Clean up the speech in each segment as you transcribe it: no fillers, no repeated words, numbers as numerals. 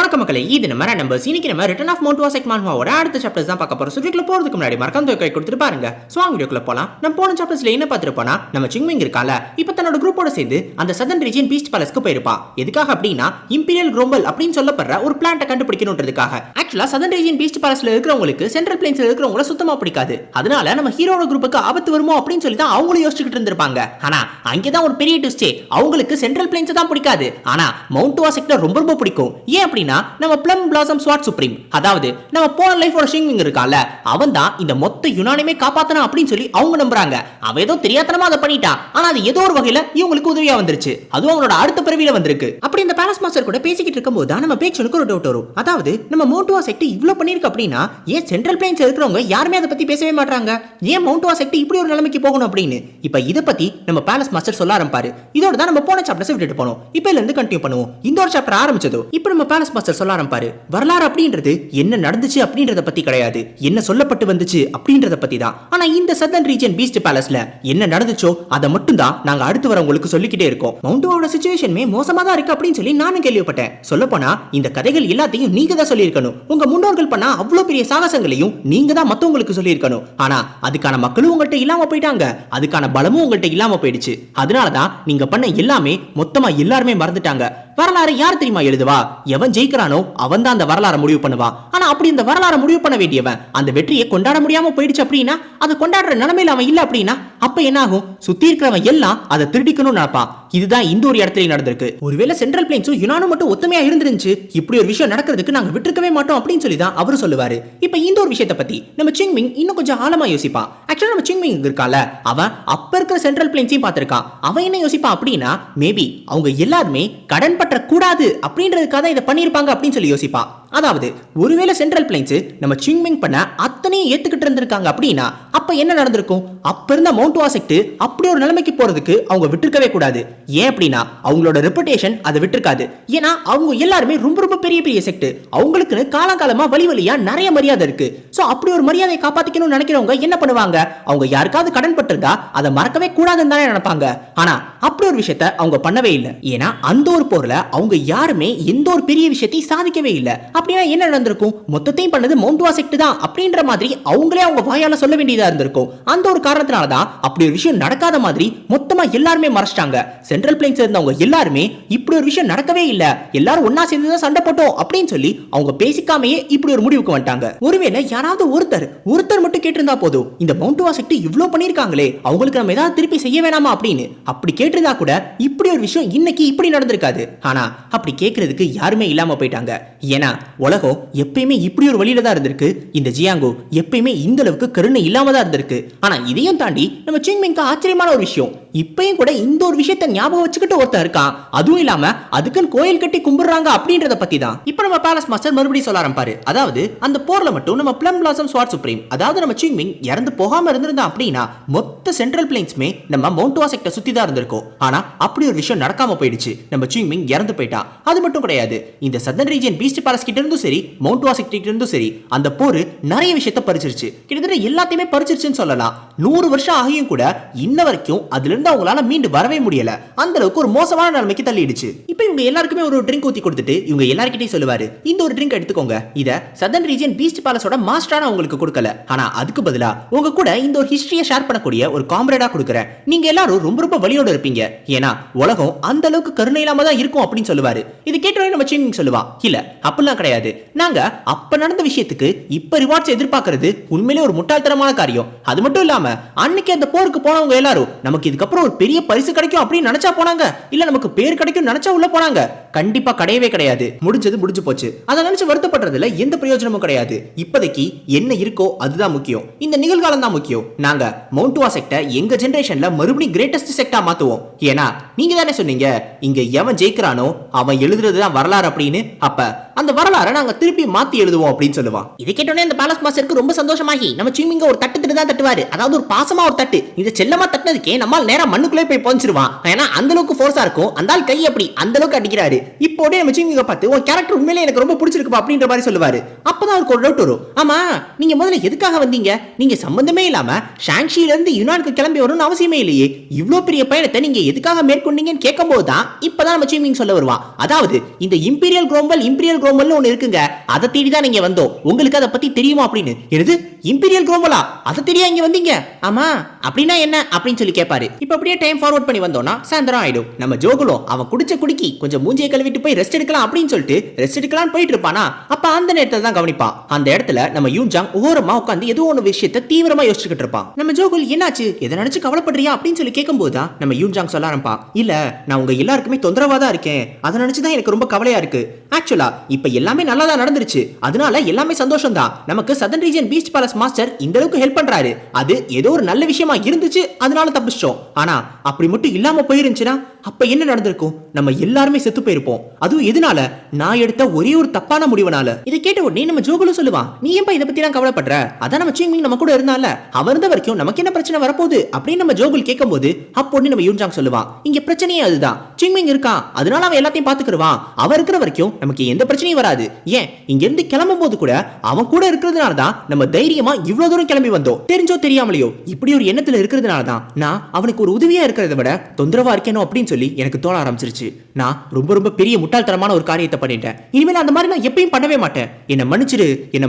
வணக்கம் மக்களே, இது நம்ம நம்பர்ஸ். இன்னைக்கு நம்ம ரிட்டர்ன் ஆஃப் மவுண்ட் வாசெக் மான்ஹாவோட அடுத்த சாப்டர்ஸ் தான் பார்க்க போறோம். சுஜிக்குள்ள போறதுக்கு முன்னாடி மறக்காம கை கொடுத்துட்டு பாருங்க. சோ வாங்க வீடியோக்குள்ள போலாம். நம்ம போன சாப்டர்ஸ்ல என்ன பார்த்திருப்போம்னா, நம்ம சிங்மிங் இருக்கால, இப்போ தன்னோட குரூப்போட சேர்ந்து அந்த சதர்ன் ரீஜன் பீஸ்ட் பேலஸ்க்கு போயிருப்பா. எதுக்காக அப்படின்னா இம்பீரியல் குரோம்பல் அப்படின்னு சொல்லப்படுற ஒரு பிளான்ட்டை கண்டுபிடிக்கணும்ன்றதுக்காக. ஆக்சுவலா சதர்ன் ரீஜன் பீஸ்ட் பேலஸ்ல இருக்கிறவங்களுக்கு சென்ட்ரல் பிளேன்ஸ்ல இருக்கிறவங்கள சுத்தமா பிடிக்காது. அதனால நம்ம ஹீரோட குரூப்புக்கு ஆபத்து வருமோ அப்படின்னு சொல்லி தான் அவங்களும் யோசிச்சுக்கிட்டு இருந்திருப்பாங்க. ஆனா அங்கேதான் ஒரு பெரிய ட்விஸ்டே. அவங்களுக்கு சென்ட்ரல் பிளேன்ஸ் தான் பிடிக்காது, ஆனா மவுண்ட் வாசெக்ட ரொம்ப ரொம்ப பிடிக்கும். ஏன் அப்படின்னா நம்ம பிளம் பிளாசம் ஸ்வாட் சுப்ரீம், அதாவது நம்ம போன லைஃபோட ஷிங்மிங் இருக்கால, அவன் தான் இந்த மொத்த யுனானிமே காப்பாத்தனா அப்படின்னு சொல்லி அவங்க நம்புறாங்க. அவ ஏதோ தெரியாதனமா அதை பண்ணிட்டான், ஆனா அது ஏதோ ஒரு வகையில இவங்களுக்கு உதவியா வந்துருச்சு. அதுவும் அவனோட அடுத்த பிறவியில வந்திருக்கு. அப்படி இந்த பேலஸ் மாஸ்டர் கூட பேசிக்கிட்டு இருக்கும்போது தான் நம்ம பேக்ஷனுக்கு ஒரு டவுட் வரும். அதாவது நம்ம மவுண்ட் வாசெக்ட் இவ்ளோ பண்ணிருக்கு அப்படின்னா ஏன் சென்ட்ரல் பிளேன்ஸ் இருக்கிறவங்க யாருமே அதை பத்தி பேசவே மாட்டாங்க? ஏன் மவுண்ட் வாசெக்ட் இப்படி ஒரு நிலைமைக்கு போகணும் அப்படின்னு இப்ப இத பத்தி நம்ம பேலஸ் மாஸ்டர் சொல்ல ஆரம்பிப்பாரு. இதோட தான் நம்ம போன சாப்டர்ஸ் விட்டுட்டு போனோம். இப்ப இதுல இருந்து கண்டினியூ பண்ணுவோம். இந்த ஒரு சாப்டர் ஆரம்பிச்சதோ இப்ப நம்ம பேலஸ் மாஸ்டர் சொல்ல ஆரம்பிப்பாரு. வரலாறு அப்படின்றது என்ன நடந்துச்சு அப்படின்றத பத்தி கிடையாது, என்ன சொல்லப்பட்டு வந்துச்சு அப்படின்றத பத்தி தான். ஆனா இந்த சதர்ன் ரீஜன் பீஸ்ட் பேலஸ்ல என்ன நடந்துச்சோ அதை மட்டும் தான் நாங்க அடுத்து வர உங்களுக்கு சொல்லிக்கிட்டே இருக்கோம். மவுண்டோட சிச்சுவேஷனுமே மோசமா தான் இருக்கு அப்படின்னு சொல்லி நானும் கேள்விப்பட்டேன். சொல்ல போனா இந்த கதைகள் எல்லாத்தையும் நீங்க தான் சொல்லியிருக்கணும். உங்க முன்னோர்கள் பண்ண அவ்வளவு பெரிய சாகசங்களையும் நீங்க தான் மத்தவங்களுக்கு சொல்லியிருக்கணும். ஆனா அதுக்கான மக்களும் உங்கள்கிட்ட இல்லாம போயிட்டாங்க, அதுக்கான பலமும் உங்கள்கிட்ட இல்லாம போயிடுச்சு. அதனாலதான் நீங்க பண்ண எல்லாமே மொத்தமா எல்லாருமே மறந்துட்டாங்க. வரலாறு யார் தெரியுமா எழுதுவா? எவன் ஜெயிக்கிறானோ அவன் தான் அந்த வரலாறு முடிவு பண்ணுவான். ஆனா அப்படி இந்த வரலாறு முடிவு பண்ண வேண்டியவன் அந்த வெற்றியை கொண்டாட முடியாம போயிடுச்சு அப்படின்னா, அதை கொண்டாடுற நிலைமையில அவன் இல்ல அப்படின்னா அப்ப என்ன ஆகும்? சுத்தி இருக்கிறவன் எல்லாம் அதை திருடிக்கணும்னு நினைப்பான். இதுதான் இந்த ஒரு இடத்துல நடந்திருக்கு. ஒருவேளை சென்ட்ரல் பிளேன்ஸும் யுனானும் மட்டும் ஒத்துமையா இருந்துருந்துச்சு, இப்படி ஒரு விஷயம் நடக்கிறதுக்கு நாங்க விட்டுருக்கவே மாட்டோம் அப்படின்னு சொல்லி தான் அவரு சொல்லுவாரு. இப்ப இந்த ஒரு விஷயத்தை பத்தி நம்ம சிங்மிங் இன்னும் கொஞ்சம் ஆழமா யோசிப்பான். ஆக்சுவலா நம்ம சிங்மிங் இருக்கால, அவன் அப்ப இருக்கிற சென்ட்ரல் பிளேன்ஸையும் பார்த்திருக்கான். அவன் என்ன யோசிப்பான் அப்படின்னா, மேபி அவங்க எல்லாருமே கடன் பற்ற கூடாது அப்படின்றதுக்காக இதை பண்ணிருப்பாங்க அப்படின்னு சொல்லி யோசிப்பான். அதாவது ஒருவேளை சென்ட்ரல் பிளேன்ஸ் நம்ம சிங்மிங் பண்ண அத்தனையும் ஏத்துக்கிட்டு இருந்திருக்காங்க அப்படின்னா அப்ப என்ன நடந்திருக்கும்? அப்ப இருந்த மவுண்ட் வாசெக்ட் அப்படி ஒரு நிலைமைக்கு போறதுக்கு அவங்க விட்டுருக்கவே கூடாது. ஏன் அப்படின்னா அவங்களோட ரெப்புடேஷன் அதை விட்டுருக்காது. ஏன்னா அவங்க எல்லாருமே ரொம்ப ரொம்ப பெரிய பெரிய செக்ட், அவங்களுக்குன்னு காலங்காலமா வழி வழியா நிறைய மரியாதை இருக்கு. சோ அப்படி ஒரு மரியாதையை காப்பாத்திக்கணும்னு நினைக்கிறவங்க என்ன பண்ணுவாங்க? அவங்க யாருக்காவது கடன் பட்டிருந்தா அதை மறக்கவே கூடாதுன்னு தானே நினைப்பாங்க. ஆனா அப்படி ஒரு விஷயத்த அவங்க பண்ணவே இல்லை. ஏன்னா அந்த ஒரு போர்ல அவங்க யாருமே எந்த ஒரு பெரிய விஷயத்தையும் சாதிக்கவே இல்லை. அப்படின்னா என்ன நடந்திருக்கும்? மொத்தத்தையும் பண்ணது மவுண்ட் வாசெக்ட் தான் அப்படின்ற மாதிரி அவங்களே அவங்க வாயால சொல்ல வேண்டியதா இருந்திருக்கும். அந்த ஒரு காரணத்தினால தான் அப்படி ஒரு விஷயம் நடக்காத மாதிரி மொத்தமா எல்லாருமே மறைச்சிட்டாங்க. சென்ட்ரல் பிளேன்ஸ் இருந்தவங்க எல்லாருமே இப்படி ஒரு விஷயம் நடக்கவே இல்ல, எல்லாரும் ஒன்னா சேர்ந்து தான் சண்டை போட்டோம் அப்படின்னு சொல்லி அவங்க பேசிக்காமையே இப்படி ஒரு முடிவுக்கு வந்துட்டாங்க. ஒருவேளை யாராவது ஒருத்தர் மட்டும் கேட்டிருந்தா போதும், இந்த மவுண்ட் வாசெக்ட் இவ்ளோ பண்ணிருக்காங்களே, அவங்களுக்கு நம்ம ஏதாவது திருப்பி செய்ய வேணாமா அப்படின்னு அப்படி கேட்டிருந்தா கூட இப்படி ஒரு விஷயம் இன்னைக்கு இப்படி நடந்திருக்காது. ஆனா அப்படி கேட்கறதுக்கு யாருமே இல்லாம போயிட்டாங்க. ஏன்னா உலகம் எப்பயுமே இப்படி ஒரு வழியில தான் இருந்திருக்கு. இந்த ஜியாங்கோ எப்பயுமே இந்த அளவுக்கு கருணை இல்லாம தான் இருந்திருக்கு. ஆனா இதையும் தாண்டி நம்ம சிங்மிங்க்கு ஆச்சரியமான ஒரு விஷயம், இப்பயும் கூட இந்த ஒரு விஷயத்தை ஞாபகம் வச்சுக்கிட்டு ஒருத்தன் இருக்கான். அதுவும் இல்லாம அதுக்குன்னு கோயில் கட்டி கும்பிடுறாங்க அப்படின்றத பத்தி தான் இப்ப நம்ம பேலஸ் மாஸ்டர் மறுபடியும் சொல்ல ஆரம்பிப்பாரு. அதாவது அந்த போர்ல மட்டும் நம்ம பிளம் பிளாசம் ஸ்வாட் சுப்ரீம், அதாவது நம்ம சிங்மிங் இறந்து போகாம இருந்திருந்தா அப்படின்னா மொத்த சென்ட்ரல் பிளேன்ஸ்மே நம்ம மவுண்ட் வாசெக்ட சுத்தி தான் இருந்திருக்கும். ஆனா அப்படி ஒரு விஷயம் நடக்காம போயிடுச்சு. நம்ம சிங்மிங் இறந்து போயிட்டான். அது மட்டும் கிடையாது, இந்த சதர்ன் ரீஜன் பீஸ்ட் பேலஸ் கிட்ட இருந்தும் சரி, மவுண்ட் வாசெக்ட் கிட்ட இருந்தும் சரி, அந்த போர் நிறைய விஷயத்தை பறிச்சிருச்சு. கிட்டத்தட்ட எல்லாத்தையுமே பறிச்சிருச்சுன்னு சொல்லலாம். 100 வருஷம் ஆகியும் கூட இன்ன வரைக்கும் அதுல இருந்து அவங்களால மீண்டு வரவே முடியல. அந்த அளவுக்கு ஒரு மோசமான நிலைமைக்கு தள்ளிடுச்சு. இப்போ இவங்க எல்லாருக்குமே ஒரு ட்ரிங்க் ஊத்தி கொடுத்துட்டு இவங்க எல்லார்கிட்டயும் சொல்லுவாரு, இந்த ஒரு ட்ரிங்க் எடுத்துக்கோங்க, இத சதர்ன் ரீஜன் பீஸ்ட் பேலஸோட மாஸ்டரான உங்களுக்கு கொடுக்கல, ஆனா அதுக்கு பதிலா உங்க கூட இந்த ஒரு ஹிஸ்டரியை ஷேர் பண்ணக்கூடிய ஒரு காம்ரேடா கொடுக்குறேன். நீங்க எல்லாரும் ரொம்ப ரொம்ப வலியோட இருப்பீங்க, ஏன்னா உலகம் அந்த அளவுக்கு கருணை இல்லாம தான் இருக்கும் அப்படின்னு சொல்லுவாரு. இது கேட்டவனே நம்ம சிங்மிங் சொல்லுவா, இல்ல அப்படிலாம் கிடையாது, நாங்க அப்ப நடந்த விஷயத்துக்கு இப்ப ரிவார்ட்ஸ் எதிர்பார்க்கிறது உண்மையிலே ஒரு முட்டாள்தனமான காரியம். அது மட்டும் இல்லாம அன்னைக்கு அந்த போருக்கு போனவங்க எல்லாரும் நமக்கு இதுக்கப்புறம் ஒரு பெரிய பரிசு கிடைக்கும் அப்படின்னு நினைச்சா போனாங்க, இல்ல நமக்கு பேர் கிடைக்கும் நினைச்சா உள்ள போனாங்க? கண்டிப்பா கிடையவே கிடையாது. முடிஞ்சது முடிஞ்சு போச்சு. அதை நினைச்சு வருத்தப்படுறதுல எந்த பிரயோஜனமும் கிடையாது. இப்போதைக்கு என்ன இருக்கோ அதுதான் முக்கியம். இந்த நிகழ்காலம் தான் முக்கியம். நாங்க மவுண்ட் வாசெக்ட எங்க ஜெனரேஷன்ல மறுபடியும் கிரேட்டஸ்ட் செக்டா மாத்துவோம். ஏன்னா நீங்க தானே சொன்னீங்க, இங்க எவன் ஜெயிக்கிறானோ அவன் எழுதுறதுதான் வரலாறு அப்படின்னு. அப்ப அந்த வரலாறு வரலாறை நாங்க திருப்பி மாத்தி எழுதுவோம் அப்படின்னு சொல்லுவான். இதை கேட்டோடனே அந்த பேலஸ் மாஸ்டருக்கு ரொம்ப சந்தோஷமாகி நம்ம சிங்மிங்க ஒரு தட்டு தான் தட்டுவாரு. அதாவது ஒரு பாசமா ஒரு தட்டு. இந்த செல்லமா தட்டினதுக்கே நம்மால் நேரா மண்ணுக்குள்ளே போய் பஞ்சிருவான். ஏன்னா அந்த அளவுக்கு ஃபோர்ஸா இருக்கும். அந்த ஆள் கை அப்படி அந்த அளவுக்கு அடிக்கிறாரு. இப்போடே நம்ம சிங்மிங்க பார்த்து உன் கேரக்டர் உண்மையிலே எனக்கு ரொம்ப பிடிச்சிருக்குப்பா அப்படின்ற மாதிரி சொல்லுவாரு. அப்பதான் அவருக்கு ஒரு டவுட் வரும். ஆமா, நீங்க முதல்ல எதுக்காக வந்தீங்க? நீங்க சம்பந்தமே இல்லாம ஷாங்ஷில இருந்து யுனானுக்கு கிளம்பி வரணும்னு அவசியமே இல்லையே. இவ்ளோ பெரிய பயணத்தை நீங்க எதுக்காக மேற்கொண்டீங்கன்னு கேட்கும்போது தான் இப்பதான் நம்ம சிங்மிங் சொல்ல வருவான். அதாவது இந்த இம்பீரியல் குரோம்வெல் ஒன்னு இருக்குங்க. அதை தேடி தான் நீங்க வந்தோம். உங்களுக்கு அதை பத்தி தெரியுமா அப்படின்னு. எனது இம்பீரியல் குரோம்வெல்லா? அதை தேடியா இங்க வந்தீங்க? ஆமா, அப்படின்னா என்ன அப்படின்னு சொல்லி கேட்பாரு. இப்ப அப்படியே டைம் ஃபார்வர்ட் பண்ணி வந்தோம்னா சாயந்தரம் ஆயிடும். நம்ம ஜோகுலும் அவன் குடிச்ச குடிக்கி கொஞ்சம் மூஞ்சியை கழுவிட்டு போய் ரெஸ்ட் எடுக்கலாம் அப்படின்னு சொல்லிட்டு ரெஸ்ட் எடுக்கலாம் போயிட்டு இருப்பானா. அப்ப அந்த நேரத்துல தான் கவனிப்பான். அந்த இடத்துல நம்ம யூன்ஜாங் ஓரமா உட்காந்து ஏதோ ஒரு விஷயத்தை தீவிரமா யோசிச்சுக்கிட்டு இருப்பான். நம்ம ஜோகுல் என்னாச்சு, எதை நினைச்சு கவலைப்படுறியா அப்படின்னு சொல்லி கேட்கும்போது தான் நம்ம யூன்ஜாங் சொல்ல ஆரம்பிப்பான். இல்ல, நான் உங்க எல்லாருக்குமே தொந்தரவா தான் இருக்கேன். அதை நினைச்சுதான் எனக்கு ரொம்ப கவலையா இருக்கு. ஆக்சுவலா இப்ப எல்லாமே நல்லா தான் நடந்துருச்சு. அதனால எல்லாமே சந்தோஷம் தான். நமக்கு southern region beach palace master இந்த அளவுக்கு ஹெல்ப் பண்றாரு. அது ஏதோ ஒரு நல்ல விஷயமா இருந்துச்சு, அதனால தப்பிச்சோம். ஆனா அப்படி மட்டும் இல்லாம போயிருந்துச்சுன்னா அப்ப என்ன நடந்திருக்கும்? நம்ம எல்லாருமே செத்து போயிருப்போம். அதுவும் எதனால? நான் எடுத்த ஒரே ஒரு தப்பான முடிவுனால. இதை கேட்ட உடனே நம்ம ஜோகுலும் சொல்லுவான், நீ ஏன்பா இதை பத்தி எல்லாம் கவலைப்படுற? அதான் நம்ம சிங்மிங் நம்ம கூட இருந்தால, அவர் இருந்த வரைக்கும் நமக்கு என்ன பிரச்சனை வரப்போகுது அப்படின்னு நம்ம ஜோகுல் கேட்கும்போது அப்போ நம்ம யூன்ஜாங் சொல்லுவான், இங்க பிரச்சனையே அதுதான். சிங்மிங் இருக்கான், அதனால அவன் எல்லாத்தையும் பாத்துக்கிடுவான். அவன் இருக்கிற வரைக்கும் நமக்கு எந்த பிரச்சனையும் வராது. ஏன் இங்க இருந்து கிளம்பும் போது கூட அவன் கூட இருக்கிறதுனாலதான் நம்ம தைரியமா இவ்வளவு தூரம் கிளம்பி வந்தோம். தெரிஞ்சோ தெரியாமலையோ இப்படி ஒரு எண்ணத்துல இருக்கிறதுனாலதான் நான் அவனுக்கு ஒரு உதவியா இருக்கிறத விட தொந்தரவா இருக்கணும் அப்படின்னு சொல்லி எனக்கு தோண ஆரம்பிச்சிருச்சு. நான் ரொம்ப ரொம்ப பெரிய முட்டாள்தனமான ஒரு காரியத்தை பண்ணிட்டேன். இனிமேல் அந்த மாதிரி நான் எப்பயும் பண்ணவே மாட்டேன். என்ன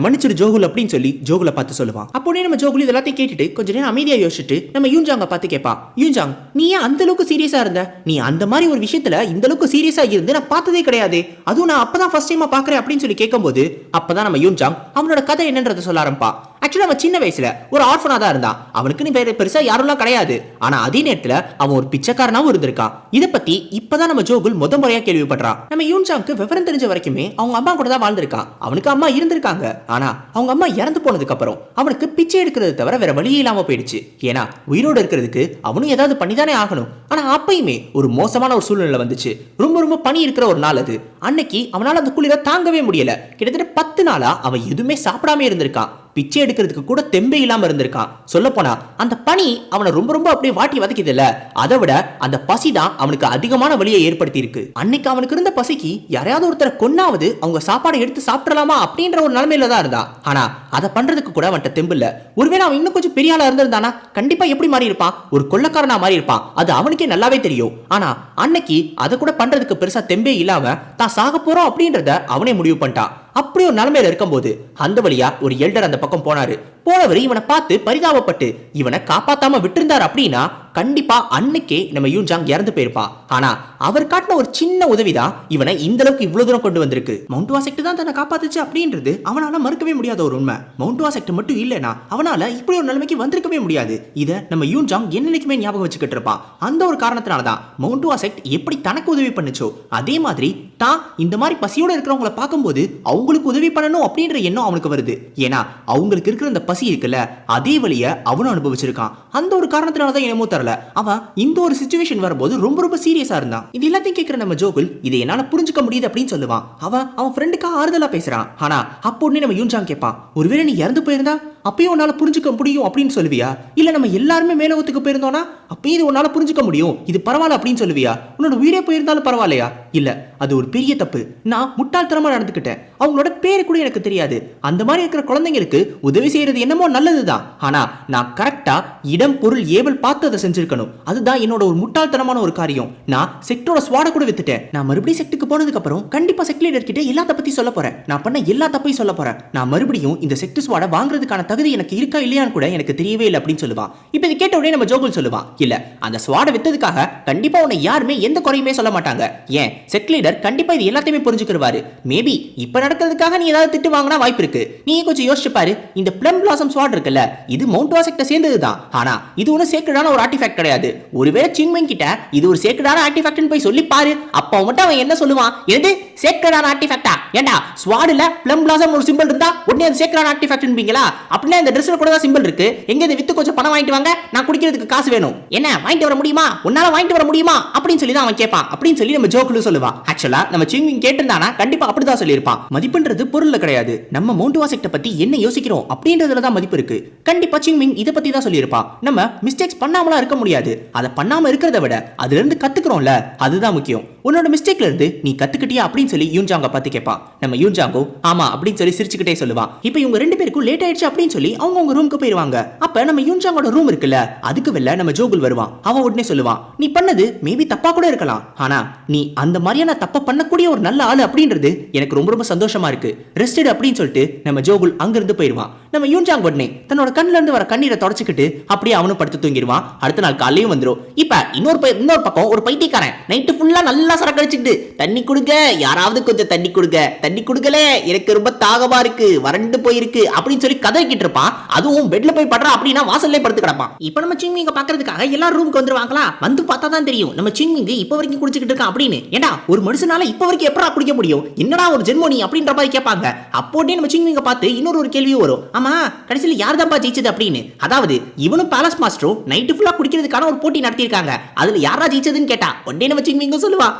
மன்னிச்சிரு ஜோகுல் அப்படின்னு சொல்லி ஜோகுலை பார்த்து சொல்லுவான். அப்போனே நம்ம ஜோகுல் இதெல்லாத்தையும் கேட்டுட்டு கொஞ்ச நேரம் அமைதியா யோசிச்சுட்டு நம்ம யூன்ஜாங்க பார்த்து கேட்பா, யூன்ஜாங், நீ ஏன் அந்த அளவுக்கு சீரியஸா இருந்த? நீ அந்த மாதிரி ஒரு விஷயத்துல இந்த அளவுக்கு சீரியஸா இருந்து நான் பார்த்ததே கிடையாது. அதுவும் நான் அப்பதான் ஃபர்ஸ்ட் டைமா பாக்குறேன் அப்படின்னு சொல்லி கேட்கும்போது அப்பதான் நம்ம யூன்ஜாங் அவனோட கதை என்னன்றதை சொல்ல ஆரம்பா. ஆக்சுவலா அவன் சின்ன வயசுல ஒரு ஆர்ஃபனா தான் இருந்தான். அவனுக்கு வேற பெருசா யாரெல்லாம் கிடையாது. ஆனா அதே நேரத்துல அவன் ஒரு பிச்சைக்காரனாவும் இருந்திருக்கான். இதை பத்தி இப்பதான் நம்ம ஜோகுல் முத முறையா கேள்விப்படுறான். நம்ம யூன்ஜாங்க்கு விவரம் தெரிஞ்ச வரைக்குமே அவங்க அம்மா கூட தான் வாழ்ந்திருக்கான். அவனுக்கு அம்மா இருந்திருக்காங்க. ஆனா அவங்க அம்மா இறந்து போனதுக்கு அப்புறம் அவனுக்கு பிச்சை எடுக்கிறது தவிர வேற வழியே இல்லாம போயிடுச்சு. ஏன்னா உயிரோடு இருக்கிறதுக்கு அவனும் ஏதாவது பண்ணிதானே ஆகணும். ஆனா அப்பயுமே ஒரு மோசமான ஒரு சூழ்நிலை வந்துச்சு. ரொம்ப ரொம்ப பனி இருக்கிற ஒரு நாள் அது. அன்னைக்கு அவனால அந்த குளிரை தாங்கவே முடியல. கிட்டத்தட்ட 10 நாளா அவன் எதுவுமே சாப்பிடாம இருந்திருக்கான். பிச்சை எடுக்கிறதுக்கு கூட தெம்பே இல்லாம இருந்திருக்கான். சொல்ல போனா அந்த பனி அவனை ரொம்ப ரொம்ப அப்படியே வாட்டி வதக்கிது இல்ல, அதை விட அந்த பசி தான் அவனுக்கு அதிகமான வலியை ஏற்படுத்தி இருக்கு. அன்னைக்கு அவனுக்கு இருந்த பசிக்கு யாரையாவது ஒருத்தரை கொன்னாவது அவங்க சாப்பாடை எடுத்து சாப்பிடலாமா அப்படின்ற ஒரு நிலைமையில தான் இருந்தான். ஆனா அதை பண்றதுக்கு கூட அவன்கிட்ட தெம்பு இல்ல. ஒருவேளை அவன் இன்னும் கொஞ்சம் பெரிய ஆளா இருந்திருந்தானா கண்டிப்பா எப்படி மாறி இருப்பான்? ஒரு கொள்ளக்காரனா மாறி இருப்பான். அது அவனுக்கே நல்லாவே தெரியும். ஆனா அன்னைக்கு அதை கூட பண்றதுக்கு பெருசா தெம்பே இல்லாம தான் சாக போறோம் அப்படின்றத அவனே முடிவு பண்ணிட்டான். அப்படி ஒரு நிலைமையில இருக்கும்போது அந்த வழியா ஒரு எல்டர் அந்த பக்கம் போனாரு. போனவர் இவனை பார்த்து பரிதாபப்பட்டு இவனை காப்பாத்தாம விட்டிருந்தார் அப்படின்னா கண்டிப்பா அன்னைக்கே நம்ம யூன்ஜாங் இறந்து போயிருப்பான். ஆனா அவர் காட்டின ஒரு சின்ன உதவிதான் இவனை இந்த அளவுக்கு இவ்வளவு தூரம் கொண்டு வந்திருக்கு. மவுண்ட் வாசெக்ட் தான் தன்னை காப்பாத்துச்சு அப்படின்றது அவனால மறுக்கவே முடியாத ஒரு உண்மை. மவுண்ட் வாசெக்ட் மட்டும் இல்லைன்னா அவனால இப்படி ஒரு நிலைமைக்கு வந்திருக்கவே முடியாது. இதை நம்ம யூன்ஜாங் என்னைக்குமே ஞாபகம் வச்சுக்கிட்டு இருப்பான். அந்த ஒரு காரணத்தினாலதான் மவுண்ட் வாசெக்ட் எப்படி தனக்கு உதவி பண்ணுச்சோ அதே மாதிரி தான் இந்த மாதிரி பசியோட இருக்கிறவங்களை பார்க்கும்போது அவங்களுக்கு உதவி பண்ணணும் அப்படின்ற எண்ணம் அவனுக்கு வருது. ஏன்னா அவங்களுக்கு இருக்கிற அந்த பசி இருக்குல்ல, அதே வழிய அவனும் அனுபவிச்சிருக்கான். அந்த ஒரு காரணத்தினாலதான் என்னமோ தெரியல அவன் இந்த ஒரு சிச்சுவேஷன் வரும்போது ரொம்ப ரொம்ப சீரியஸா இருந்தான். இது எல்லாத்தையும் கேட்கிற நம்ம ஜோகுல் இதை என்னால புரிஞ்சுக்க முடியுது அப்படின்னு சொல்லுவான். அவன் ஃப்ரெண்டுக்கா ஆறுதலா பேசுறான். ஆனா அப்போ நம்ம யூன்ஜாங் கேட்பான், ஒருவேளை நீ இறந்து போயிருந்தா அப்பயும் உன்னால புரிஞ்சுக்க முடியும் அப்படின்னு சொல்லுவியா? இல்ல நம்ம எல்லாருமே மேலோகத்துக்கு போயிருந்தோம்னா அப்பயும் இது உன்னால புரிஞ்சுக்க முடியும், இது பரவாயில்ல அப்படின்னு சொல்லுவியா? உன்னோட உயிரே போயிருந்தாலும் பரவாயில்லையா? இல்ல, அது ஒரு பெரிய தப்பு. நான் முட்டாள்தனமா நடந்துக்கிட்டேன். அவங்களோட பேரு கூட எனக்கு தெரியாது. அந்த மாதிரி இருக்கிற குழந்தைங்களுக்கு உதவி செய்யறது என்னமோ நல்லதுதான். ஆனா நான் கரெக்டா இடம் பொருள் ஏவல் பார்த்து அதை செஞ்சிருக்கணும். அதுதான் என்னோட ஒரு முட்டாள்தனமான ஒரு காரியம். நான் செக்டோட ஸ்வாட கூட வித்துட்டேன். நான் மறுபடியும் செக்டுக்கு போனதுக்கு அப்புறம் கண்டிப்பா செக்ட் லீடர் கிட்ட எல்லாத்த பத்தி சொல்ல போறேன். நான் பண்ண எல்லா தப்பையும் சொல்ல போறேன். நான் மறுபடியும் இந்த செக்ட் ஸ்வாட வாங்குறதுக்கான தகுதி எனக்கு இருக்கா இல்லையான்னு கூட எனக்கு தெரியவே இல்லை அப்படின்னு சொல்லுவான். இப்ப இது கேட்ட உடனே நம்ம ஜோகுல் சொல்லுவான், இல்ல அந்த ஸ்வாட வித்ததுக்காக கண்டிப்பா உன்னை யாருமே எந்த குறையுமே சொல்ல மாட்டாங்க. ஏன் செக்ட் லீடர் கண்டிப்பா இது எல்லாத்தையுமே புரிஞ்சுக்கிடுவாரு. மேபி இப்ப நடக்கிறதுக்காக நீ ஏதாவது திட்டு வாங்கினா வாய்ப்பு இருக்கு. நீ கொஞ்சம் யோசிச்சு பாரு. இந்த பிளம் பிளாசம் ஸ்வாட் இருக்குல்ல, இது மவுண்ட் வாசெக்ட சேர்ந்ததுதான். ஆனா இது ஒன்னும் சேக்ரெடான ஒரு ஆர்டிஃபேக்ட் கிடையாது. ஒருவேளை சிங்மெங் கிட்ட இது ஒரு சேக்ரெடான ஆர்டிஃபேக்ட்னு போய் சொல்லி பாரு. அப்ப மட்டும் அவன் என்ன சொல்லுவான், எது சேக்ரெடான ஆர்டிஃபேக்டா? ஏண்டா ஸ்வாடுல பிளம் பிளாசம் ஒரு சிம்பிள் இருந்தா உடனே அது சேக்ரெடான ஆர்டிஃபேக்ட்ன்றீங்களா? அப்படி அப்படின்னா இந்த ட்ரெஸ்ல கூட தான் சிம்பிள் இருக்கு, எங்க இதை வித்து கொஞ்சம் பணம் வாங்கிட்டு வாங்க, நான் குடிக்கிறதுக்கு காசு வேணும். என்ன வாங்கிட்டு வர முடியுமா, உன்னால வாங்கிட்டு வர முடியுமா அப்படின்னு சொல்லி தான் அவன் கேட்பான். அப்படின்னு சொல்லி நம்ம ஜோக்குல சொல்லுவான். ஆக்சுவலா நம்ம சிங்விங் கேட்டிருந்தானா கண்டிப்பா அப்படிதான் சொல்லியிருப்பான். மதிப்புன்றது பொருள்ல கிடையாது, நம்ம மவுண்ட் வாசெக்ட பத்தி என்ன யோசிக்கிறோம் அப்படின்றதுல தான் மதிப்பு இருக்கு. கண்டிப்பா சிங்விங் இத பத்தி தான் சொல்லியிருப்பான். நம்ம மிஸ்டேக்ஸ் பண்ணாமலாம் இருக்க முடியாது, அதை பண்ணாம இருக்கிறத விட அதுல இருந்து கத்துக்கிறோம்ல, அதுதான் முக்கியம். உன்னோட மிஸ்டேக்ல இருந்து நீ கத்துக்கிட்டியா அப்படின்னு சொல்லி யூன்ஜாங்க பார்த்து கேட்பான். நம்ம யூன்ஜாங்கோ ஆமா அப்படின்னு சொல்லி சிரிச்சுக்கிட்டே சொல்லுவான். இப்போ இவங்க ரெண்டு பேருக்கும் லேட் ஆயிடுச்சு அப்படின்னு சொல்லி அவங்க ரூமுக்கு போயிருவாங்க. அப்ப நம்ம யூன்ஜாங்கோட ரூம் இருக்குல்ல, அதுக்கு வெளில நம்ம ஜோகுல் வருவான். அவன் உடனே சொல்லுவான், நீ பண்ணது மேபி தப்பா கூட இருக்கலாம், ஆனா நீ அந்த மாதிரியான தப்ப பண்ணக்கூடிய ஒரு நல்ல ஆளு அப்படின்றது எனக்கு ரொம்ப ரொம்ப சந்தோஷமா இருக்கு, ரெஸ்டட் அப்படின்னு சொல்லிட்டு நம்ம ஜோகுல் அங்கிருந்து போயிருவான். நம்ம யூன்ஜாங் உடனே தன்னோட கண்ணுல இருந்து வர கண்ணீரை தொடச்சுக்கிட்டு அப்படியே அவனும் படுத்து தூங்கிடுவான். அடுத்த நாள் காலையும் வந்துடும். இப்ப இன்னொரு பக்கம் ஒரு பைத்தியக்காரன் நைட்டு ஃபுல்லா நல்லா சரக்கு அடிச்சுக்கிட்டு, தண்ணி கொடுங்க, யாராவது கொஞ்சம் தண்ணி கொடுங்க, தண்ணி கொடுக்கல, எனக்கு ரொம்ப தாகமா இருக்கு, வறண்டு போயிருக்கு அப்படின்னு சொல்லி கதறிக்கிட்டு இருப்பான். அதுவும் பெட்ல போய் படுறா அப்படின்னா வாசல்லே படுத்து கிடப்பான். இப்ப நம்ம சிங்மிங்க பாக்குறதுக்காக எல்லாரும் ரூமுக்கு வந்துருவாங்களா, வந்து பார்த்தா தான் தெரியும் நம்ம சிங்மிங்க இப்ப வரைக்கும் குடிச்சுக்கிட்டு இருக்கான் அப்படின்னு. ஏண்டா ஒரு மனுஷனால இப்ப வரைக்கும் எப்படா குடிக்க முடியும், என்னடா ஒரு ஜென்மோனி அப்படின்ற மாதிரி கேட்பாங்க. அப்போட்டே நம்ம சிங்மிங்க பார்த்து இன்னொரு கேள்வியும் வரும், ஆமா கடைசியில் யார் தான்ப்பா ஜெயிச்சது அப்படின்னு. அதாவது இவனும் பேலஸ் மாஸ்டரும் நைட்டு ஃபுல்லா குடிக்கிறதுக்கான ஒரு போட்டி நடத்தியிருக்காங்க, அதுல யாரா ஜெயிச்சதுன்னு கேட்டா உடனே நம்ம சிங்மிங்க சொல்லுவா,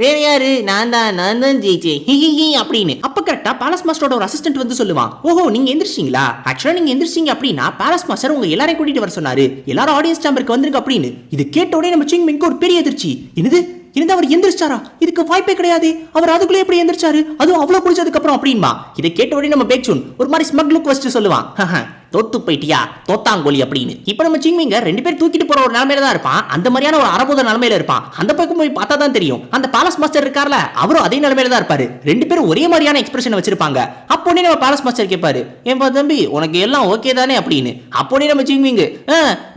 வேற யாரு, நான் தான் ஜெயிச்சேன் அப்படின்னு. அப்ப கரெக்டா பேலஸ் மாஸ்டரோட ஒரு அசிஸ்டன்ட் வந்து சொல்லுவான், ஓஹோ நீங்க எந்திரிச்சிங்களா, ஆக்சுவலா நீங்க எந்திரிச்சிங்க அப்படின்னா பேலஸ் மாஸ்டர் உங்க எல்லாரையும் கூட்டிட்டு வர சொன்னாரு, எல்லாரும் ஆடியன்ஸ் சேம்பருக்கு வந்துருங்க அப்படின்னு. இது கேட்ட உடனே நம்ம சிங்மிங்க்கு ஒரு பெரிய அதிர்ச்சி. என்னது இருந்தா அவர் எந்திரிச்சாரா, இதுக்கு வாய்ப்பே கிடையாது, அவர் அதுக்குள்ளே எப்படி எந்திரிச்சாரு, அதுவும் அவ்வளவு குடிச்சதுக்கு அப்புறம் அப்படின்மா. இதை கேட்ட உடனே நம்ம பேக்சூன் ஒரு மாதிரி ஸ்மக் லுக் வச்சு சொல்லுவான், தோத்து போயிட்டியா தோத்தாங்கோலி அப்படின்னு. இப்ப நம்ம சிங்மிங்க ரெண்டு பேர் தூக்கிட்டு போற ஒரு நிலைமையில தான் இருப்பான், அந்த மாதிரியான ஒரு அரபோத நிலைமையில இருப்பான். அந்த பக்கம் போய் பார்த்தா தான் தெரியும் அந்த பேலஸ் மாஸ்டர் இருக்கார்ல, அவரும் அதே நிலைமையில தான் இருப்பாரு. ரெண்டு பேரும் ஒரே மாதிரியான எக்ஸ்பிரஷன் வச்சிருப்பாங்க. அப்போனே நம்ம பேலஸ் மாஸ்டர் கேட்பாரு, ஏன்பா தம்பி உனக்கு எல்லாம் ஓகே தானே அப்படின்னு. அப்போனே நம்ம சிங்மிங்க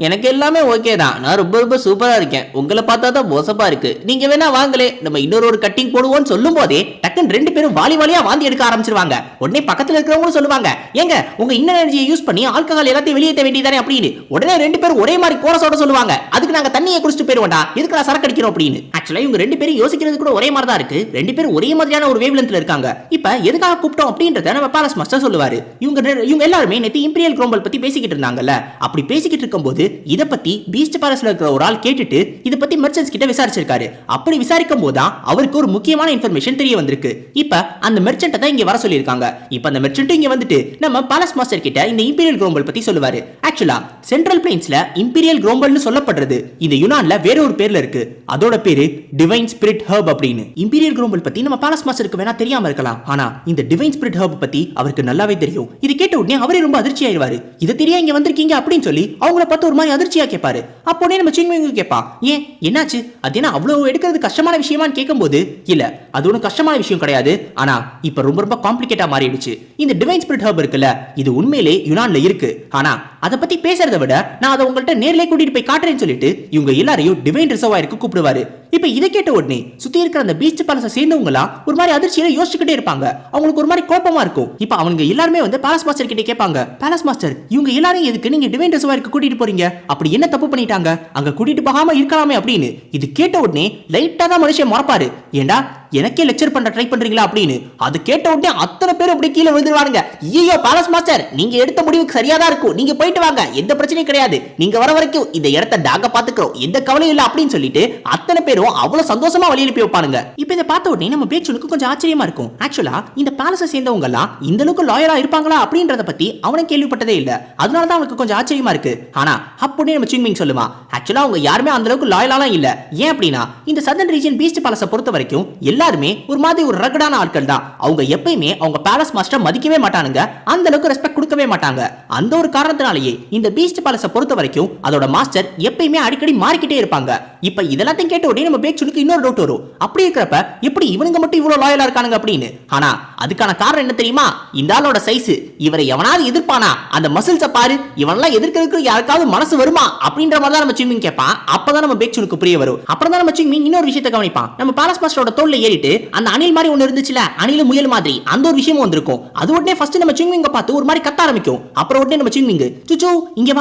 எனக்கு எல்லாமே ஓகே தான், நான் ரொம்ப ரொம்ப சூப்பரா இருக்கேன், உங்களை பார்த்தா தான் மோசமா இருக்கு, நீங்க வேணா வாங்கலே நம்ம இன்னொரு கட்டிங் போடுவோம்னு சொல்லும் போதே டக்குன்னு ரெண்டு பேரும் வாலியா வாந்தி எடுக்க ஆரம்பிச்சிருவாங்க. உடனே பக்கத்துல இருக்கிறவங்களும் சொல்லுவாங்க, ஏங்க உங்க இன்னர் எனர்ஜியை யூஸ் பண்ணி ஆல்கஹால் எல்லாத்தையும் வெளியேற்ற வேண்டியதானே அப்படின்னு. உடனே ரெண்டு பேரும் ஒரே மாதிரி கோரஸோட சொல்லுவாங்க, அதுக்கு நாங்க தண்ணியை குடிச்சிட்டு போயிருவோம்டா, எதுக்கு நான் சரக்கு அடிக்கிறோம் அப்படின்னு. ஆக்சுவலா இவங்க ரெண்டு பேரும் யோசிக்கிறது கூட ஒரே மாதிரி தான் இருக்கு, ரெண்டு பேரும் ஒரே மாதிரியான ஒரு வேவ்லென்த்ல இருக்காங்க. இப்ப எதுக்காக கூப்பிட்டோம் அப்படின்றத நம்ம பேலஸ் மாஸ்டர் சொல்லுவாரு. இவங்க எல்லாருமே நேத்து இம்பீரியல் குரோம்பல் பத்தி பேசிக்கிட்டு இருந்தாங்கல்ல, அப்படி பேசிக்கிட்டு இருக்கும்போது இத பத்தி பீஸ்ட் பேலஸ்ல இருக்கிற ஒரு ஆள் கேட்டுட்டு இத பத்தி மெர்ச்சன்ட்ஸ் கிட்ட விசாரிச்சிருக்காரு. அப்படி விசாரிக்கும் போது அவருக்கு ஒரு முக்கியமான இன்ஃபர்மேஷன் தெரிய வந்திருக்கு. இப்ப அந்த மெர்ச்சன்ட் தான் இங்க வர சொல்லிருக்காங்க. இப்ப அந்த மெர்ச்சன்ட் இங்க வந்துட்டு நம்ம பேலஸ் மாஸ்டர் கிட்ட இந்த இம்பீரியல் குரோம்பல் பத்தி சொல்லுவாரு. ஆக்சுவலா சென்ட்ரல் பிளேன்ஸ்ல இம்பீரியல் குரோம்பல்னு சொல்லப்படுறது இந்த யுனான்ல வேற ஒரு பேர்ல இருக்கு, அதோட பேரு டிவைன் ஸ்பிரிட் ஹர்ப் அப்படின்னு. இம்பீரியல் குரோம்பல் பத்தி நம்ம பேலஸ் மாஸ்டருக்கு வேணா தெரியாம இருக்கலாம், ஆனா இந்த டிவைன் ஸ்பிரிட் ஹர்ப் பத்தி அவருக்கு நல்லாவே தெரியும். இது கேட்ட உடனே அவரே ரொம்ப அதிர்ச்சி ஆயிடுவாரு. இத தெரியா இங்க வந்திருக்கீங்க அப்படின்னு சொல்லி அவங்கள பார்த்து ஒரு மாதிரி அதிர்ச்சியா கேட்பாரு. அப்போனே நம்ம சிங்மிங் கேட்பான், ஏன் என்னாச்சு, அது என்ன அவ்வளவு எடுக்கிறது கஷ்டமான விஷயமான்னு கேட்கும்போது, இல்ல அது ஒன்றும் கஷ்டமான விஷயம் கிடையாது, ஆனா இப்ப ரொம்ப ரொம்ப காம்ப்ளிகேட்டா மாறிடுச்சு. இந்த டிவைன் ஸ்பிரிட் ஹர்ப் இருக்குல்ல, இது உண்மையிலே யுனான்ல இருக்கு, ஆனா அதை பத்தி பேசுறதை விட நான் அதை உங்கள்கிட்ட நேர்ல கூட்டிட்டு போய் காட்டுறேன்னு சொல்லிட்டு இவங்க எல்லாரையும் டிவைன் ரிசர்வாயருக்கு கூப்பிடுவாரு. இப்ப இதை கேட்ட உடனே சுத்தி இருக்கிற அந்த பீச் பேலஸை சேர்ந்தவங்களா ஒரு மாதிரி அதிர்ச்சியில யோசிச்சுக்கிட்டே இருப்பாங்க. அவங்களுக்கு ஒரு மாதிரி குழப்பமா இருக்கும். இப்ப அவங்க எல்லாருமே வந்து பேலஸ் மாஸ்டர் கிட்ட கேட்பாங்க, பேலஸ் மாஸ்டர் இவங்க எல்லாரும் எதுக்கு நீங்க டிவைன் ரிசர்வாயருக்கு கூட்டிட்டு போறீங்க, அப்படி என்ன தப்பு பண்ணிட்டாங்க, அங்க கூட்டிட்டு போகாம இருக்கலாமே அப்படின்னு. இது கேட்ட உடனே லைட்டா தான் மனுஷன் மறப்பாரு, ஏண்டா எனக்கே லெக்சர் பண்ண ட்ரை பண்றீங்களா அப்படின்னு. அது கேட்ட உடனே அத்தனை பேர் அப்படி கீழே விழுந்துருவாங்க. ஐயோ பேலஸ் மாஸ்டர் நீங்க எடுத்த முடிவுக்கு சரியா தான் இருக்கும், நீங்க போயிட்டு வாங்க, எந்த பிரச்சனையும் கிடையாது, நீங்க வர வரைக்கும் இந்த இடத்தை நாங்க பாத்துக்கிறோம், எந்த கவலையும் இல்ல அப்படின்னு சொல்லிட்டு அத்தனை பேரும் அவ்வளவு சந்தோஷமா வழி அனுப்பி வைப்பானுங்க. இப்ப இதை பார்த்த உடனே நம்ம பேச்சுனுக்கு கொஞ்சம் ஆச்சரியமா இருக்கும். ஆக்சுவலா இந்த பேலஸை சேர்ந்தவங்க எல்லாம் இந்த அளவுக்கு லாயலா இருப்பாங்களா அப்படின்றத பத்தி அவனுக்கு கேள்விப்பட்டதே இல்ல, அதனாலதான் அவனுக்கு கொஞ்சம் ஆச்சரியமா இருக்கு. ஆனா அப்படியே நம்ம சிங்மிங் சொல்லுவான், ஆக்சுவலா அவங்க யாருமே அந்த அளவுக்கு லாயலாலாம் இல்ல. ஏன் அப்படின்னா இந்த சதர்ன் ரீஜன் பீஸ்ட் பேலஸை பொறுத்த வரைக்கும் எல்லாருமே ஒரு மாதிரி ஒரு ரகடான ஆட்கள் தான். அவங்க எப்பயுமே அவங்க பேலஸ் மாஸ்டர் மதிக்கவே மாட்டானுங்க, அந்த அளவுக்கு ரெஸ்பெக்ட் கொடுக்கவே மாட்டாங்க. அந்த ஒரு காரணத்தினாலேயே இந்த பீஸ்ட் பேலஸை பொறுத்த வரைக்கும் அதோட மாஸ்டர் எப்பயுமே அடிக்கடி மாறிக்கிட்டே இருப்பாங்க. இப்ப இதெல்லாம் கேட்ட உடனே நம்ம பேக்சுனுக்கு இன்னொரு டவுட் வரும், அப்படி இருக்கிறப்ப எப்படி இவனுங்க மட்டும் இவ்வளவு லாயலா இருக்கானுங்க அப்படின்னு. ஆனா அதுக்கான காரணம் என்ன தெரியுமா, இந்த ஆளோட சைஸ், இவரை எவனாவது எதிர்ப்பானா, அந்த மசில்ஸை பாரு, இவனெல்லாம் எதிர்க்கிறதுக்கு யாருக்காவது மனசு வருமா அப்படின்ற மாதிரி தான் நம்ம சிங்மிங் கேட்பான். அப்பதான் நம்ம பேக்சுனுக்கு புரிய வரும். அப்புறம் தான் நம்ம சிங்மிங் இன்னொரு விஷயத்தை கவனிப்பான். நம்ம பேலஸ் மாஸ்டரோட தோல்ல ஏறிட்டு அந்த அணில் மாதிரி ஒன்னு இருந்துச்சுல, அணில் முயல் மாதிரி அந்த ஒரு விஷயமும் வந்திருக்கும். அது உடனே ஃபர்ஸ்ட் நம்ம சிங்மிங்க பார்த்து ஒரு மாதிரி கத்த ஆரம்பிக்கும். அப்புறம் உடனே நம்ம சிங்மிங் சுச்சு இங்க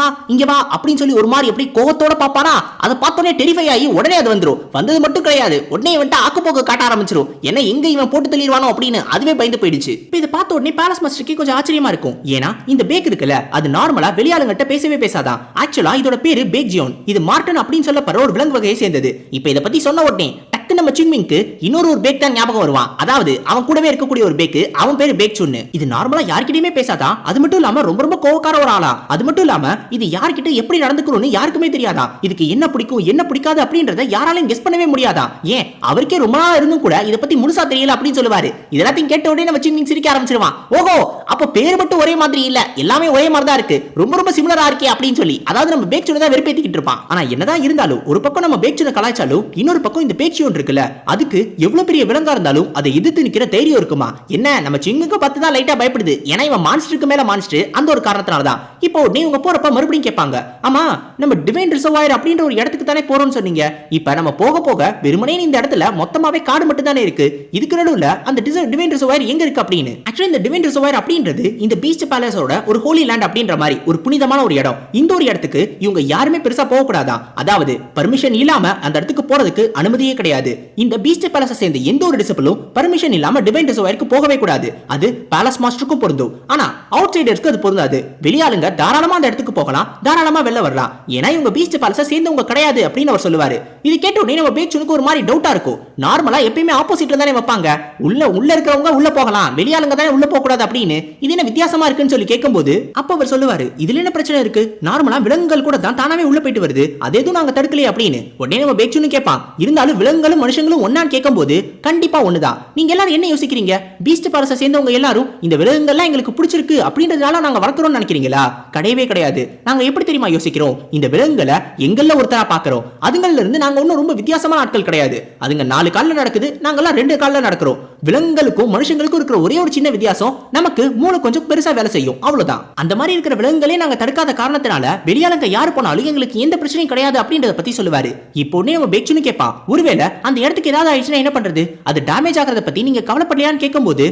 வா அப்படின்னு சொல்லி ஒரு மாதிரி எப்படி கோவத்தோட பாப்பானா, அதை பார்த்தோன்னே டெரிஃபை ஆகி உடனே அது வந்தது மட்டும் கிடையாது, உடனே வந்துட்டு ஆக்குப்போக்கு காட்ட ஆரம்பிச்சிடும். என்ன எங்க இவன் போட்டு தள்ளிடுவானோ அப்படின்னு அதுவே பயந்து இது போயிடுச்சு. இப்போ இதை பார்த்த உடனே பேலஸ் மாஸ்டருக்கு கொஞ்சம் ஆச்சரியமா இருக்கும். ஏன்னா இந்த பேக் இருக்குல்ல, அது நார்மலா வெளியாளுங்கிட்ட பேசவே பேசாதான். ஆக்சுவலா இதோட பேரு பேக் ஜியோன். இது மார்டன் அப்படின்னு சொல்லப்படுற ஒரு விலங்கு வகையை சேர்ந்தது. இப்போ இதை பத்தி சொன்ன உடனே நம்ம சிங்மிங்க்கு இன்னொரு பேக் தான் ஞாபகம் வருவான். அதாவது அவன் கூடவே இருக்கக்கூடிய ஒரு பேக், அவன் பேரு பேக் சுன்னு. இது நார்மலா யார்கிட்டயுமே பேசாதான். அது மட்டும் இல்லாம ரொம்ப ரொம்ப கோவக்கார ஒரு ஆளா. அது மட்டும் இல்லாம இது யார்கிட்ட எப்படி நடந்துக்கணும்னு யாருக்குமே தெரியாதா. இதுக்கு என்ன பிடிக்கும் என்ன பிடிக்காது அப்படின்றத யாராலையும் கெஸ் பண்ணவே முடியாதா. ஏன் அவருக்கே ரொம்ப நாள் இருந்தும் கூட இதை பத்தி முழுசா தெரியல அப்படின்னு சொல்லுவாரு. இதெல்லாம் கேட்ட உடனே நம்ம சிங்மிங் சிரிக்க ஆரம்பிச்சிருவான். ஓஹோ, அப்ப பேர் மட்டும் ஒரே மாதிரி இல்ல, எல்லாமே ஒரே மாதிரி தான் இருக்கு, ரொம்ப ரொம்ப சிமிலரா இருக்கே அப்படின்னு சொல்லி. அதாவது நம்ம பேக் சுன்னு தான் வெறுப்பேத்திக்கிட்டு இருப்பான். ஆனா என்னதான் இருந்தாலும் ஒரு பக்கம் நம்ம பேக் சுன்னு கலாய்ச்சாலும் இன்னொரு பக்கம் இந்த பேக் ஜியோன் இருக்குல்ல, அதுக்கு எவ்வளவு பெரிய விலங்கா இருந்தாலும் அதை எதிர்த்து நிக்கிற தைரியம் இருக்குமா. என்ன நம்ம சிங்குக்கு பார்த்து தான் லைட்டா பயப்படுது. ஏன்னா இவன் மான்ஸ்டருக்கு மேல மான்ஸ்டர், அந்த ஒரு காரணத்தினால தான். இப்போ நீங்க போறப்ப மறுபடியும் கேட்பாங்க, ஆமா நம்ம டிவைன் ரிசர்வாயர் அப்படின்ற ஒரு இடத்துக்கு தானே போறோம்னு சொன்னீங்க. இப்ப நம்ம போக போக வெறுமனே இந்த இடத்துல மொத்தமாவே காடு மட்டும் தானே இருக்கு. இதுக்கு நடுவுல அந்த டிவைன் ரிசர்வாயர் எங்க இருக்கு அப்படின்னு. ஆக்சுவலி இந்த டிவைன் ரிசர்வாயர் அப்படின்றது இந்த பீஸ்ட் பேலஸோட ஒரு ஹோலி லேண்ட் அப்படின்ற மாதிரி ஒரு புனிதமான ஒரு இடம். இந்த ஒரு இடத்துக்கு இவங்க யாருமே பெருசா போக கூடாதா. அதாவது பர்மிஷன் இல்லாம அந்த இடத்துக்கு போறதுக்கு அனுமதியே கிடையாது. இந்த பீஸ்ட் பேலஸை சேர்ந்த எந்த ஒரு டிசிபிளும் பர்மிஷன் இல்லாம டிவைன் ரிசர்வாயருக்கு போகவே கூடாது. அது பேலஸ் மாஸ்டருக்கும் பொருந்தும். ஆனா அவுட் சைடர்ஸ்க்கு அது பொருந்தாது. வெளியாளுங்க தாராளமா அந்த இடத்துக்கு போகலாம், தாராளமா வெளில வரலாம். ஏன்னா இவங்க பீஸ்ட் பேலஸை சேர்ந்தவங்க கிடையாது அப்படின்னு அவர் சொல்லுவாரு. இது கேட்ட உடனே நம்ம பேச்சுனுக்கு ஒரு மாதிரி டவுட்டா இருக்கும். நார்மலா எப்பயுமே ஆப்போசிட்ல தானே வைப்பாங்க. உள்ள இருக்கிறவங்க உள்ள போகலாம், வெளியாளுங்க தானே உள்ள போக கூடாது அப்படின்னு. இது என்ன வித்தியாசமா இருக்குன்னு சொல்லி கேட்கும்போது அப்ப அவர் சொல்லுவாரு, இதுல என்ன பிரச்சனை இருக்கு, நார்மலா விலங்குகள் கூட தான் தானாவே உள்ள போயிட்டு வருது, அது எதுவும் நாங்க தடுக்கலையே அப்படின்னு. உடனே நம்ம பேச்சுன்னு கேட்பான். இருந்தாலும் விலங்குகளும் மனுஷங்களும் ஒன்னா கேட்கும்போது கண்டிப்பா ஒண்ணுதான். நீங்க எல்லாரும் என்ன யோசிக்கிறீங்க, பீஸ்ட் பேலஸை சேர்ந்தவங்க எல்லாரும் இந்த விலங்குகள்லாம் எங்களுக்கு பிடிச்சிருக்கு அப்படின்றதுனால நாங்க வளர்க்கிறோம்னு நினைக்கிறீங்களா? கிடையவே கிடையாது. நாங்க எப்படி தெரியுமா யோசிக்கிறோம், இந்த விலங்குகளை எங்கள்ல ஒருத்தரா பாக்குறோம். அதுங்கள்ல இருந்து நாங்க ஒன்னும் ரொம்ப வித்தியாசமான ஆட்கள் கிடையாது. அதுங்க 4 கால்ல நடக்குது, நாங்கெல்லாம் 2 கால்ல நடக்கிறோம். விலங்குகளுக்கும் மனுஷங்களுக்கும் இருக்கிற ஒரே ஒரு சின்ன வித்தியாசம், நமக்கு மூளை கொஞ்சம் பெருசா வேலை செய்யும், அவ்வளவுதான். அந்த மாதிரி இருக்கிற விலங்குகளே நாங்க தடுக்காத காரணத்தினால வெளியாளுங்க யாரு போனாலும் எங்களுக்கு எந்த பிரச்சனையும் கிடையாது அப்படின்றத பத்தி சொல்லுவாரு. இப்போ நம்ம பேச்சுன்னு கேட்பான், ஒருவேளை அந்த இடத்துக்கு ஏதாவது ஆயிடுச்சுன்னா என்ன பண்றது, அது டேமேஜ் ஆகிறத பத்தி நீங்க கவலைப்படலையான்னு கேட்கும்போது,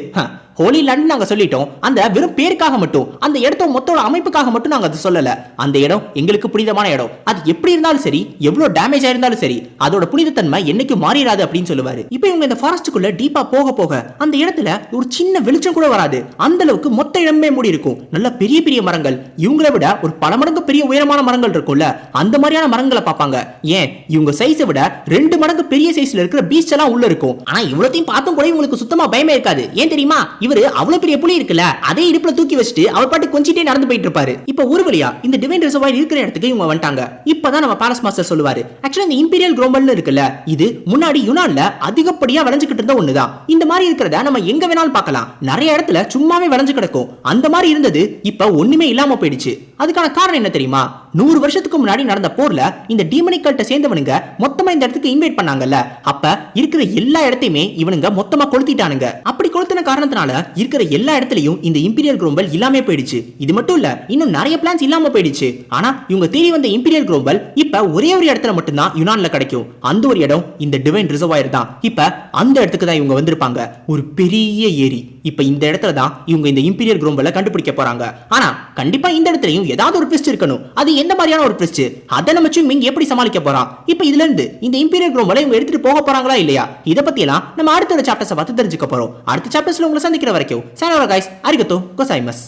ஹோலி லேண்ட் நாங்க சொல்லிட்டோம், அந்த வெறும் பேருக்காக மட்டும், அந்த இடத்தோட மொத்தோட அமைப்புக்காக மட்டும் நாங்க அதை சொல்லல. அந்த இடம் எங்களுக்கு புனிதமான இடம். அது எப்படி இருந்தாலும் சரி, எவ்வளவு டேமேஜ் ஆயிருந்தாலும் சரி, அதோட புனிதத்தன்மை என்னைக்கு மாறிடாது அப்படின்னு சொல்லுவாரு. இப்போ இவங்க இந்த ஃபாரஸ்டுக்குள்ள டீப்பா போக போக அந்த இடத்துல ஒரு சின்ன வெளிச்சம் கூட வராது. அந்த அளவுக்கு மொத்த இடமே மூடி இருக்கும். நல்ல பெரிய பெரிய மரங்கள், இவங்களை விட ஒரு பல மடங்கு பெரிய உயரமான மரங்கள் இருக்கும்ல, அந்த மாதிரியான மரங்களை பார்ப்பாங்க. ஏன் இவங்க சைஸை விட 2 மடங்கு பெரிய சைஸ்ல இருக்கிற பீச் எல்லாம் உள்ள இருக்கும். ஆனா இவ்வளத்தையும் பார்த்தும் கூட இவங்களுக்கு சுத்தமா பயமே இருக்காது. ஏன் தெரியுமா, இவரு அவ்வளவு பெரிய புலி இருக்குல்ல, அதே இடுப்புல தூக்கி வச்சுட்டு அவர் பாட்டு கொஞ்சிட்டே நடந்து போயிட்டு இருப்பாரு. இப்ப ஒரு வழியா இந்த டிவைன் ரிசர்வாயர் இருக்கிற இடத்துக்கு இவங்க வந்துட்டாங்க. இப்பதான் நம்ம பேலஸ் மாஸ்டர் சொல்லுவாரு, ஆக்சுவலா இந்த இம்பீரியல் குளோபல்னு இருக்குல்ல, இது முன்னாடி யுனான்ல அதிகப்படியா வளைஞ்சுக்கிட்டு இருந்த ஒண்ணுதான். இந்த மாதிரி இருக்கிறத நம்ம எங்க வேணாலும் பார்க்கலாம். நிறைய இடத்துல சும்மாவே வளைஞ்சு கிடக்கும். அந்த மாதிரி இருந்தது இப்ப ஒண்ணுமே இல்லாம போயிடுச்சு. அதுக்கான காரணம் என்ன தெரியுமா, 100 வருஷத்துக்கு முன்னாடி நடந்த போர்ல இந்த டீமனிக் கல்ட்டை சேர்ந்தவனுங்க மொத்தமா இந்த இடத்துக்கு இன்வைட் பண்ணாங்கல்ல, அப்ப இருக்கிற எல்லா இடத்தையுமே இவனுங்க மொத்தமா கொளுத்திட்டானுங்க. அப்படி கொளுத்தின காரணத்தினால இருக்கிற எல்லா இடத்துலயும் இந்த இம்பீரியல் குளோபல் இல்லாம போயிடுச்சு. இது மட்டும் இல்ல, இன்னும் நிறைய பிளான்ஸ் இல்லாம போயிடுச்சு. ஆனா இவங்க தேடி வந்த இம்பீரியல் குளோபல் இப்ப ஒரே ஒரு இடத்துல மட்டும் தான் யுனான்ல கிடைக்கும். அந்த ஒரு இடம் இந்த டிவைன் ரிசர்வாயர் தான். இப்ப அந்த இடத்துக்கு தான் இவங்க வந்திருப்பாங்க. ஒரு பெரிய ஏரி. இப்ப இந்த இடத்துல தான் இவங்க இந்த இம்பீரியல் குளோபலை கண்டுபிடிக்க போறாங்க. ஆனா கண்டிப்பா இந்த இடத்துலயும் ஏதாவது ஒரு ட்விஸ்ட் இருக்கணும். அது எந்த மாதிரியான ஒரு ட்விஸ்ட், அதை நம்ம சிங்மிங் எப்படி சமாளிக்க போறான்? இப்ப இதுல இருந்து இந்த இம்பீரியல் குளோபலை இவங்க எடுத்துட்டு போக போறாங்களா இல்லையா, இத பத்தி எல்லாம் நம்ம அடுத்த சாப்டர்ஸ் பார்த்து தெரிஞ்சுக்க போறோம். அடுத்த சாப்டர்ஸ்ல உங்களை சந்திக்கிற வரைக்கும் சாயோனா கைஸ், அரிகத்தோ கோசாய்மஸ்.